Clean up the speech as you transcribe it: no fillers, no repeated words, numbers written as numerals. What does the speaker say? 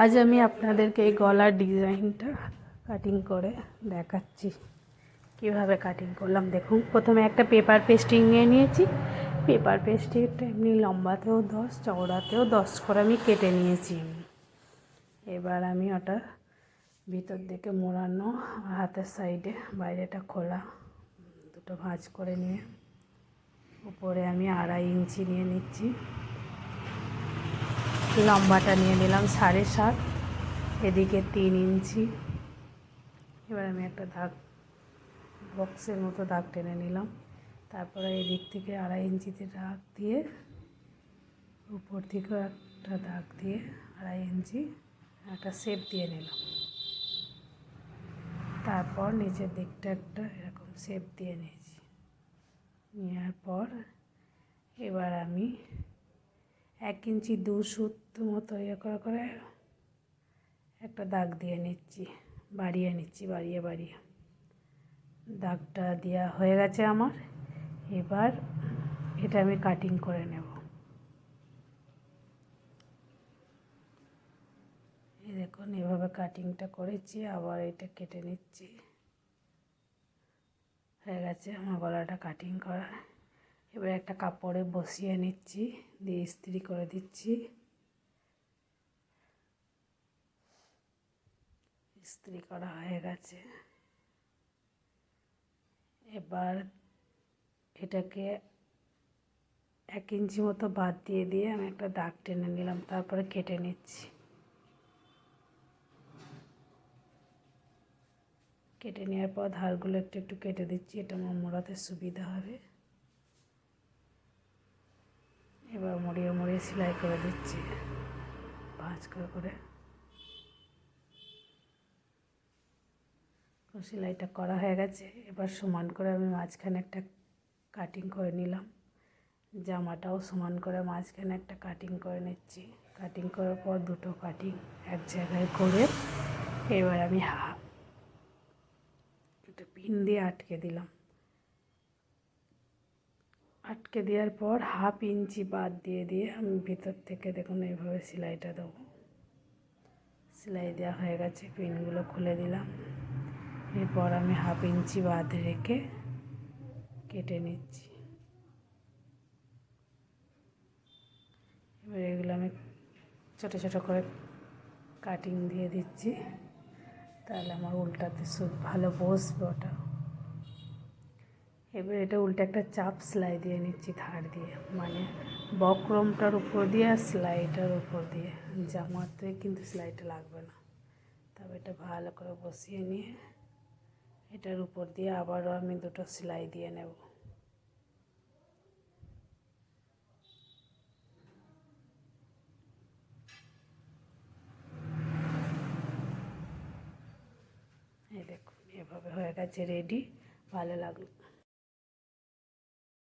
আজ আমি আপনাদেরকে এই গলার ডিজাইনটা কাটিং করে দেখাচ্ছি কিভাবে কাটিং করলাম। দেখুন, প্রথমে একটা পেপার পেস্টিং নিয়ে নিয়েছি। পেপার পেস্টিংটা এমনি লম্বাতেও 10, চওড়াতেও 10 করে আমি কেটে নিয়েছি। এবার আমি ওটা ভিতর দিকে মোড়ানো, হাতের সাইডে বাইরেটা খোলা, দুটো ভাঁজ করে নিয়ে উপরে আমি 2.5 ইঞ্চি নিয়ে নিচ্ছি। লম্বাটা নিয়ে নিলাম 7.5, এদিকে 3 ইঞ্চি। এবার আমি একটা দাগ, বক্সের মতো দাগ টেনে নিলাম। তারপরে এদিক থেকে 2.5 ইঞ্চিতে দাগ দিয়ে উপর থেকেও একটা দাগ দিয়ে 2.5 ইঞ্চি একটা শেপ দিয়ে নিলাম। তারপর নিচের দিকটা একটা এরকম শেপ দিয়ে নিয়েছি। নেওয়ার পর এবার আমি 1 ইঞ্চি 2 সুত মতো করে একটা দাগ দিয়ে নিচ্ছি, বাড়িয়ে নিচ্ছি, বাড়িয়ে দাগটা দেওয়া হয়ে গেছে আমার। এবার এটা আমি কাটিং করে নেব। এই দেখুন, এভাবে কাটিংটা করেছি, আবার এটা কেটে নিচ্ছি। হয়ে গেছে আমার গলাটা কাটিং করা। এবার একটা কাপড়ে বসিয়ে নিচ্ছি, দিয়ে ইস্ত্রি করে দিচ্ছি। ইস্ত্রি করা হয়ে গেছে। এবার এটাকে 1 ইঞ্চি মতো বাদ দিয়ে আমি একটা দাগ টেনে নিলাম, তারপরে কেটে নিচ্ছি। কেটে নেওয়ার পর ধারগুলো একটু একটু কেটে দিচ্ছি, এটা আমার মোড়াতে সুবিধা হবে। এবার মুড়িয়ে সেলাই করে দিচ্ছি, ভাঁজ করে। সেলাইটা করা হয়ে গেছে। এবার সমান করে আমি মাঝখানে একটা কাটিং করে নিলাম। জামাটাও সমান করে মাঝখানে একটা কাটিং করে নিচ্ছি। কাটিং করার পর দুটো কাটিং এক জায়গায় করে এবার আমি একটা পিন দিয়ে আটকে দিলাম। আটকে দেওয়ার পর 1/2 ইঞ্চি বাদ দিয়ে আমি ভিতর থেকে দেখুন এইভাবে সেলাইটা দেবো। সেলাই দেওয়া হয়ে গেছে, পিনগুলো খুলে দিলাম। এরপর আমি 1/2 ইঞ্চি বাদ রেখে কেটে নিচ্ছি। এবার এগুলো আমি ছোটো ছোটো করে কাটিং দিয়ে দিচ্ছি, তাহলে আমার উল্টাতে ভালো বসবে ওটা। এবার এটা উল্টে একটা চাপ সেলাই দিয়ে নিচ্ছি ধার দিয়ে, মানে বক্রমটার উপর দিয়ে আর সেলাইটার উপর দিয়ে। জামাতে কিন্তু সেলাইটা লাগবে না। তবে এটা ভালো করে বসিয়ে নিয়ে এটার উপর দিয়ে আবারও আমি দুটো সেলাই দিয়ে নেব। এই দেখুন, এভাবে হয়ে গেছে রেডি। ভালো লাগলো।